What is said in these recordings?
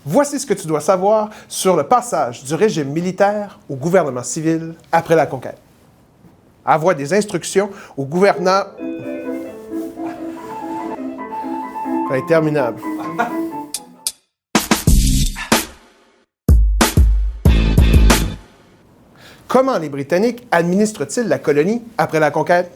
Voici ce que tu dois savoir sur le passage du régime militaire au gouvernement civil après la conquête. Avoir des instructions au gouverneur... C'est interminable. Comment les Britanniques administrent-ils la colonie après la conquête?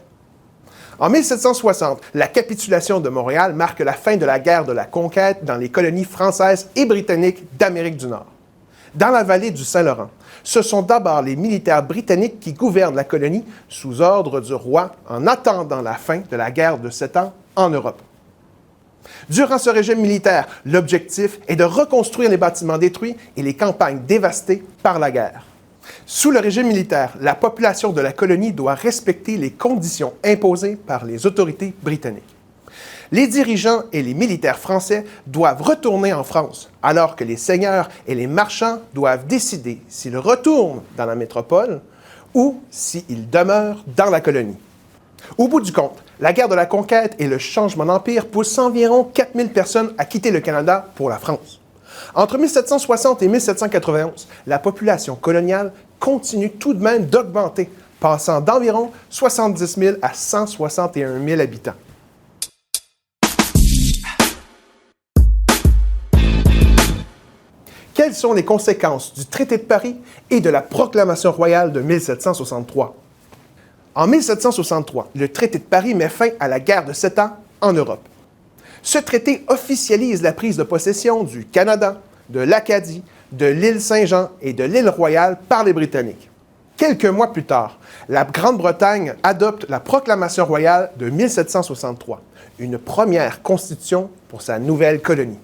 En 1760, la capitulation de Montréal marque la fin de la guerre de la conquête dans les colonies françaises et britanniques d'Amérique du Nord. Dans la vallée du Saint-Laurent, ce sont d'abord les militaires britanniques qui gouvernent la colonie sous ordre du roi en attendant la fin de la guerre de 7 ans en Europe. Durant ce régime militaire, l'objectif est de reconstruire les bâtiments détruits et les campagnes dévastées par la guerre. Sous le régime militaire, la population de la colonie doit respecter les conditions imposées par les autorités britanniques. Les dirigeants et les militaires français doivent retourner en France, alors que les seigneurs et les marchands doivent décider s'ils retournent dans la métropole ou s'ils demeurent dans la colonie. Au bout du compte, la guerre de la conquête et le changement d'empire poussent environ 4000 personnes à quitter le Canada pour la France. Entre 1760 et 1791, la population coloniale continue tout de même d'augmenter, passant d'environ 70 000 à 161 000 habitants. Quelles sont les conséquences du traité de Paris et de la proclamation royale de 1763? En 1763, le traité de Paris met fin à la guerre de 7 ans en Europe. Ce traité officialise la prise de possession du Canada, de l'Acadie, de l'île Saint-Jean et de l'île Royale par les Britanniques. Quelques mois plus tard, la Grande-Bretagne adopte la Proclamation royale de 1763, une première constitution pour sa nouvelle colonie.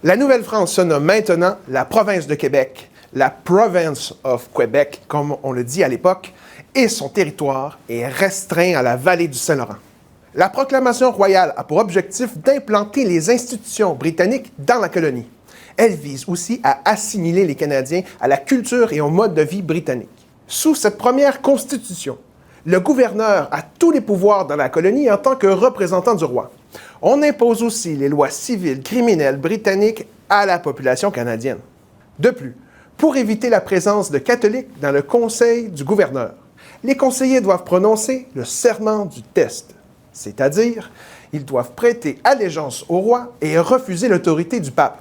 La Nouvelle-France se nomme maintenant la province de Québec, la Province of Quebec, comme on le dit à l'époque, et son territoire est restreint à la vallée du Saint-Laurent. La Proclamation royale a pour objectif d'implanter les institutions britanniques dans la colonie. Elle vise aussi à assimiler les Canadiens à la culture et au mode de vie britannique. Sous cette première constitution, le gouverneur a tous les pouvoirs dans la colonie en tant que représentant du roi. On impose aussi les lois civiles criminelles britanniques à la population canadienne. De plus, pour éviter la présence de catholiques dans le conseil du gouverneur, les conseillers doivent prononcer le serment du test, c'est-à-dire, ils doivent prêter allégeance au roi et refuser l'autorité du pape.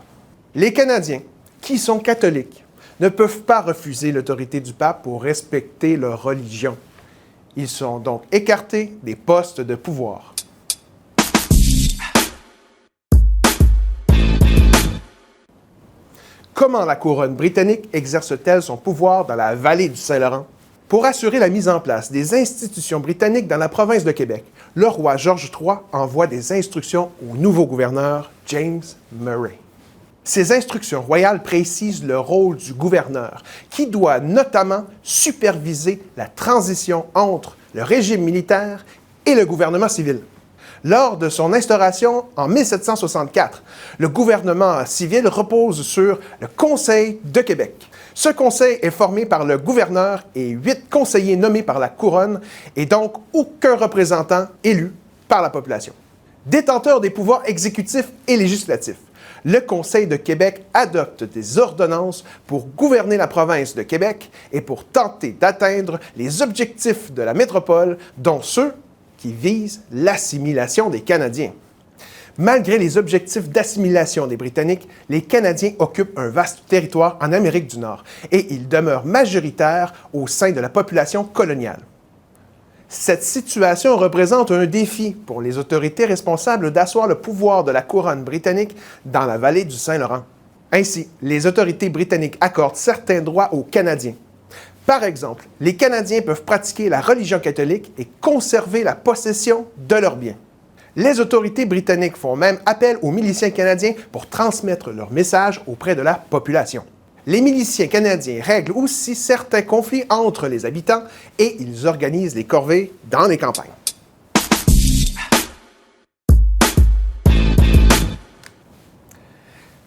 Les Canadiens, qui sont catholiques, ne peuvent pas refuser l'autorité du pape pour respecter leur religion. Ils sont donc écartés des postes de pouvoir. Comment la couronne britannique exerce-t-elle son pouvoir dans la vallée du Saint-Laurent? Pour assurer la mise en place des institutions britanniques dans la province de Québec, le roi George III envoie des instructions au nouveau gouverneur James Murray. Ces instructions royales précisent le rôle du gouverneur, qui doit notamment superviser la transition entre le régime militaire et le gouvernement civil. Lors de son instauration en 1764, le gouvernement civil repose sur le Conseil de Québec. Ce conseil est formé par le gouverneur et 8 conseillers nommés par la couronne et donc aucun représentant élu par la population. Détenteur des pouvoirs exécutifs et législatifs, le Conseil de Québec adopte des ordonnances pour gouverner la province de Québec et pour tenter d'atteindre les objectifs de la métropole, dont ceux qui visent l'assimilation des Canadiens. Malgré les objectifs d'assimilation des Britanniques, les Canadiens occupent un vaste territoire en Amérique du Nord et ils demeurent majoritaires au sein de la population coloniale. Cette situation représente un défi pour les autorités responsables d'asseoir le pouvoir de la couronne britannique dans la vallée du Saint-Laurent. Ainsi, les autorités britanniques accordent certains droits aux Canadiens. Par exemple, les Canadiens peuvent pratiquer la religion catholique et conserver la possession de leurs biens. Les autorités britanniques font même appel aux miliciens canadiens pour transmettre leur message auprès de la population. Les miliciens canadiens règlent aussi certains conflits entre les habitants et ils organisent les corvées dans les campagnes.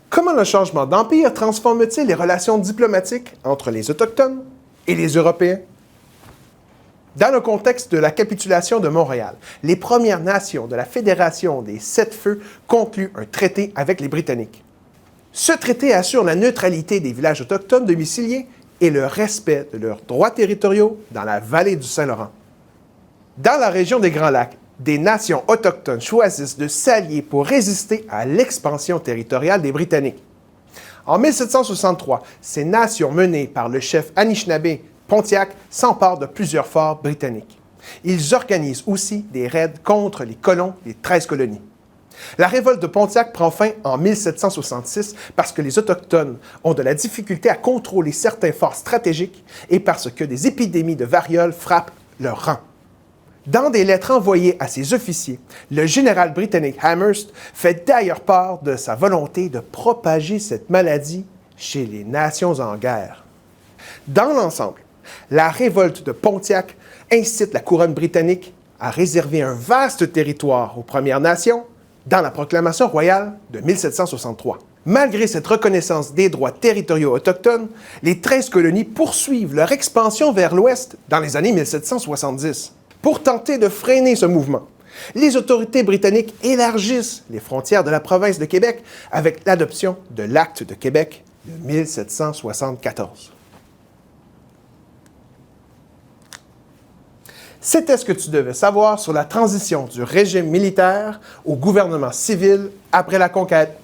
Comment le changement d'empire transforme-t-il les relations diplomatiques entre les Autochtones et les Européens? Dans le contexte de la capitulation de Montréal, les Premières Nations de la Fédération des Sept-Feux concluent un traité avec les Britanniques. Ce traité assure la neutralité des villages autochtones domiciliés et le respect de leurs droits territoriaux dans la vallée du Saint-Laurent. Dans la région des Grands Lacs, des nations autochtones choisissent de s'allier pour résister à l'expansion territoriale des Britanniques. En 1763, ces nations menées par le chef Anishinaabe Pontiac s'emparent de plusieurs forts britanniques. Ils organisent aussi des raids contre les colons des 13 colonies. La révolte de Pontiac prend fin en 1766 parce que les Autochtones ont de la difficulté à contrôler certains forts stratégiques et parce que des épidémies de variole frappent leurs rangs. Dans des lettres envoyées à ses officiers, le général britannique Amherst fait d'ailleurs part de sa volonté de propager cette maladie chez les nations en guerre. Dans l'ensemble, la révolte de Pontiac incite la couronne britannique à réserver un vaste territoire aux Premières Nations dans la proclamation royale de 1763. Malgré cette reconnaissance des droits territoriaux autochtones, les 13 colonies poursuivent leur expansion vers l'ouest dans les années 1770. Pour tenter de freiner ce mouvement, les autorités britanniques élargissent les frontières de la province de Québec avec l'adoption de l'Acte de Québec de 1774. C'était ce que tu devais savoir sur la transition du régime militaire au gouvernement civil après la conquête.